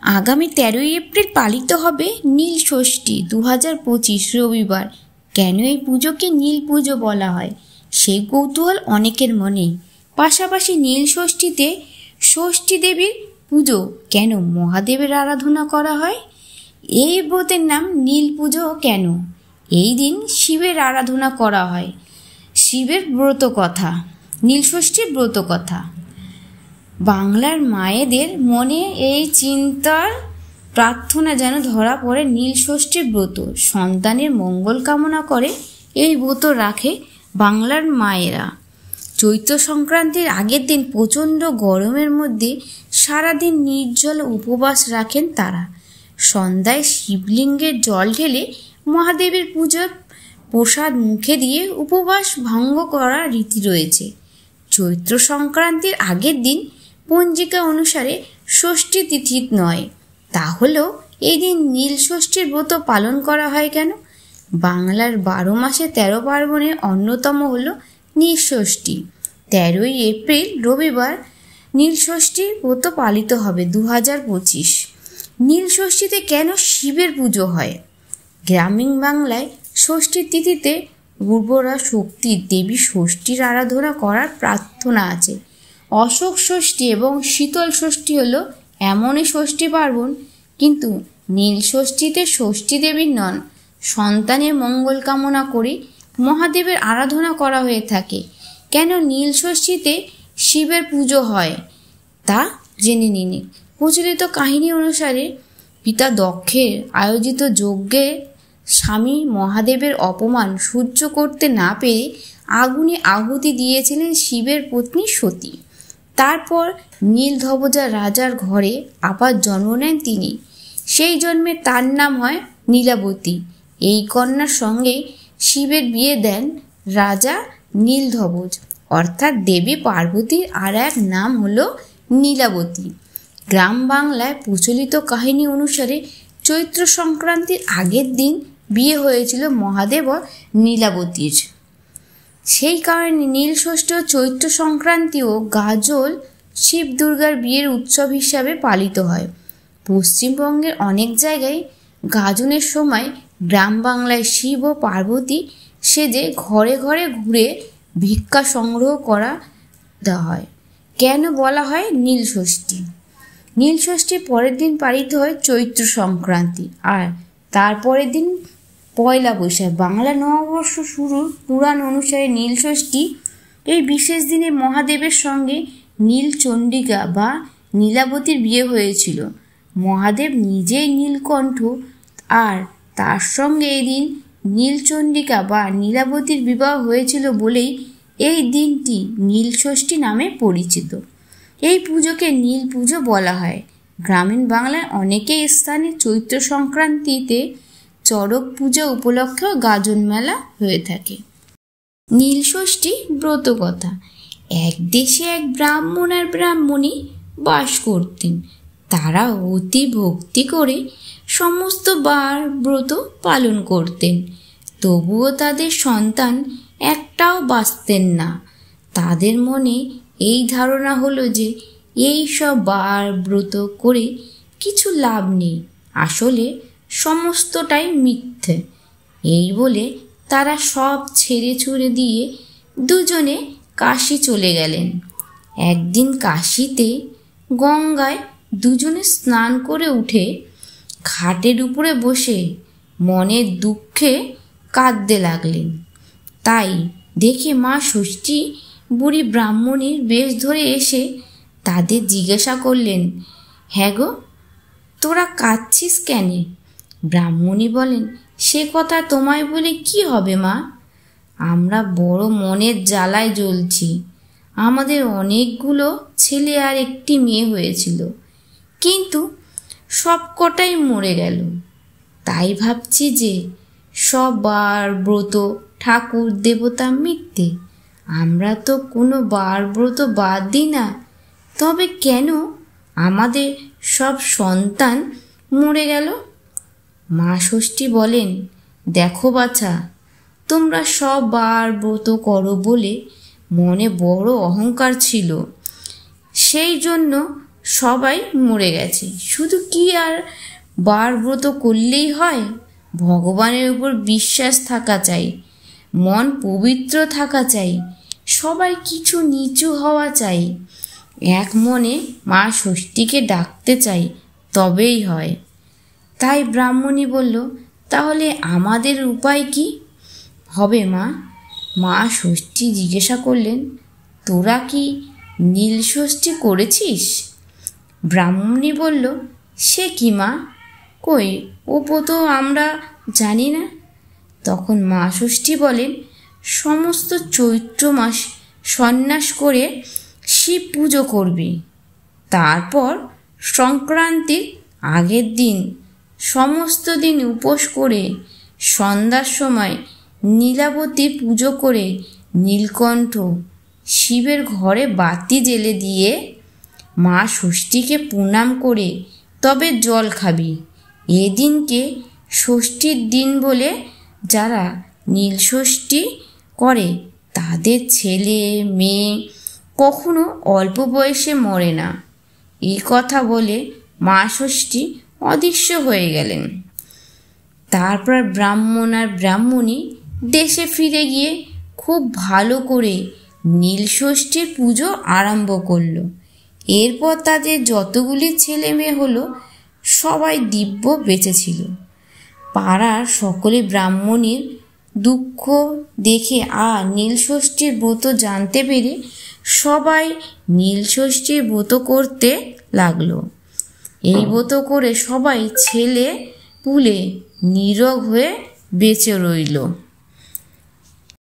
আগামী 13ই এপ্রিল পালিত হবে নীল ষষ্ঠী 2025 রবিবার। কেন এই পুজোকে নীল পুজো বলা হয় সেই কৌতূহল অনেকের মনেই। পাশাপাশি নীল ষষ্ঠীতে ষষ্ঠী দেবীর পুজো, কেন মহাদেবের আরাধনা করা হয়, এই ব্রতের নাম নীল পুজো কেন, এই দিন শিবের আরাধনা করা হয়, শিবের ব্রত কথা, নীল ষষ্ঠীর ব্রত কথা। বাংলার মায়েদের মনে এই চিন্তার প্রার্থনা যেন ধরা পড়ে নীল ষষ্ঠীর ব্রত। সন্তানের মঙ্গল কামনা করে এই ব্রত রাখে বাংলার মায়েরা। চৈত্র সংক্রান্তির আগের দিন প্রচণ্ড গরমের মধ্যে সারাদিন নির্জল উপবাস রাখেন তারা। সন্ধ্যায় শিবলিঙ্গের জল ঢেলে মহাদেবের পূজার প্রসাদ মুখে দিয়ে উপবাস ভঙ্গ করার রীতি রয়েছে। চৈত্র সংক্রান্তির আগের দিন পঞ্জিকা অনুসারে ষষ্ঠী তিথি নয়, তাহলেও এই দিন নীল ষষ্ঠীর ব্রত পালন করা হয় কেন? বাংলার 12 মাসে 13 পার্বণের অন্যতম হল নীল ষষ্ঠী। 13ই এপ্রিল রবিবার নীল ষষ্ঠীর ব্রত পালিত হবে 2025। নীল ষষ্ঠীতে কেন শিবের পুজো হয়? গ্রামীণ বাংলায় ষষ্ঠীর তিথিতে উর্বরা শক্তির দেবী ষষ্ঠীর আরাধনা করার প্রার্থনা আছে। অশোক ষষ্ঠী এবং শীতল ষষ্ঠী হলো এমনই ষষ্ঠী পার্বণ, কিন্তু নীল ষষ্ঠীতে ষষ্ঠী দেবীর নন, সন্তানের মঙ্গল কামনা করে মহাদেবের আরাধনা করা হয়ে থাকে। কেন নীল ষষ্ঠীতে শিবের পুজো হয় তা জেনে নিন। প্রচলিত কাহিনী অনুসারে পিতা দক্ষের আয়োজিত যজ্ঞে স্বামী মহাদেবের অপমান সহ্য করতে না পেরে আগুনে আহুতি দিয়েছিলেন শিবের পত্নী সতী। তারপর নীলধ্বজা রাজার ঘরে আবার জন্ম নেন তিনি। সেই জন্মে তার নাম হয় নীলাবতী। এই কন্যার সঙ্গে শিবের বিয়ে দেন রাজা নীলধ্বজ, অর্থাৎ দেবী পার্বতীর আর এক নাম হলো নীলাবতী। গ্রাম বাংলায় প্রচলিত কাহিনী অনুসারে চৈত্র সংক্রান্তির আগের দিন বিয়ে হয়েছিল মহাদেব ও নীলাবতীর। সেই কারণে নীল ষষ্ঠী ও চৈত্র সংক্রান্তি ও গাজল শিব দুর্গার বিয়ের উৎসব হিসাবে পালিত হয়। পশ্চিমবঙ্গের অনেক জায়গায় গাজনের সময় গ্রাম বাংলায় শিব ও পার্বতী সেজে ঘরে ঘরে ঘুরে ভিক্ষা সংগ্রহ করা হয়। কেন বলা হয় নীল ষষ্ঠী? নীল ষষ্ঠীর পরের দিন পালিত হয় চৈত্র সংক্রান্তি, আর তারপরের দিন পয়লা বৈশাখ, বাংলা নববর্ষ শুরুর পুরাণ অনুসারে নীল ষষ্ঠী। এই বিশেষ দিনে মহাদেবের সঙ্গে নীলচণ্ডিকা বা নীলাবতীর বিয়ে হয়েছিল। মহাদেব নিজেই নীলকণ্ঠ, আর তার সঙ্গে এই দিন নীলচণ্ডিকা বা নীলাবতীর বিবাহ হয়েছিল বলেই এই দিনটি নীল ষষ্ঠী নামে পরিচিত। এই পুজোকে নীল পুজো বলা হয়। গ্রামীণ বাংলায় অনেকেই স্থানে চৈত্র সংক্রান্তিতে চড়ক পূজা উপলক্ষেও গাজন মেলা হয়ে থাকে। নীল ষষ্ঠী ব্রত কথা। এক দেশে এক ব্রাহ্মণ আর ব্রাহ্মণী বাস করতেন। তারা অতি ভক্তি করে সমস্ত বার ব্রত পালন করতেন, তবুও তাদের সন্তান একটাও বাঁচতেন না। তাদের মনে এই ধারণা হলো যে এই সব বার ব্রত করে কিছু লাভ নেই, আসলে সমস্তটাই মিথ্যে। এই বলে তারা সব ছেড়ে ছুড়ে দিয়ে দুজনে কাশী চলে গেলেন। একদিন কাশীতে গঙ্গায় দুজনে স্নান করে উঠে ঘাটের উপরে বসে মনের দুঃখে কাঁদতে লাগলেন। তাই দেখে মা ষষ্ঠী বুড়ি ব্রাহ্মণীর বেশ ধরে এসে তাদের জিজ্ঞাসা করলেন, হ্যাঁ গো, তোরা কাঁদছিস কেন? ব্রাহ্মণী বলেন, সে কথা তোমায় বলে কি হবে মা, আমরা বড় মনের জ্বালায় জ্বলছি। আমাদের অনেকগুলো ছেলে আর একটি মেয়ে হয়েছিল, কিন্তু সব কটাই মরে গেল। তাই ভাবছি যে সব বার ব্রত ঠাকুর দেবতা মিথ্যে, আমরা তো কোনো বার ব্রত বাদ দিই না, তবে কেন আমাদের সব সন্তান মরে গেল? মা ষষ্ঠী বলেন, দেখো বাছা, তোমরা সব বার ব্রত করো বলে মনে বড় অহংকার ছিল, সেই জন্য সবাই মরে গেছে, শুধু কি আর বার ব্রত করলেই হয়? ভগবানের উপর বিশ্বাস থাকা চাই, মন পবিত্র থাকা চাই, সবাই কিছু নিচু হওয়া চাই, এক মনে মা ষষ্ঠীকে ডাকতে চাই, তবেই হয়। তাই ব্রাহ্মণী বলল, তাহলে আমাদের উপায় কি হবে মা? মা ষষ্ঠী জিজ্ঞাসা করলেন, তোরা কি নীল ষষ্ঠী করেছিস? ব্রাহ্মণী বলল, সে কি মা, কই ও তো আমরা জানি না। তখন মা ষষ্ঠী বলেন, সমস্ত চৈত্র মাস সন্ন্যাস করে শিব পুজো করবি, তারপর সংক্রান্তির আগের দিন সমস্ত দিন উপোস করে সন্ধ্যার সময় নীলাবতী পুজো করে নীলকণ্ঠ শিবের ঘরে বাতি জ্বেলে দিয়ে মা ষষ্ঠীকে প্রণাম করে তবে জল খাবি। এদিনকে ষষ্ঠীর দিন বলে যারা নীল ষষ্ঠী করে তাদের ছেলে মেয়ে কখনো অল্প বয়সে মরে না। এই কথা বলে মা ষষ্ঠী অদৃশ্য হয়ে গেলেন। তারপর ব্রাহ্মণ আর ব্রাহ্মণী দেশে ফিরে গিয়ে খুব ভালো করে নীল ষষ্ঠীর পুজো আরম্ভ করলো। এরপর তাদের যতগুলি ছেলে মেয়ে হলো সবাই দিব্য বেঁচে ছিল। পাড়ার সকলে ব্রাহ্মণীর দুঃখ দেখে আর নীলষষ্ঠীর ব্রত জানতে পেরে সবাই নীলষষ্ঠীর ব্রত করতে লাগলো। এই ব্রত করে সবাই ছেলে পুলে নীরোগ হয়ে বেঁচে রইল।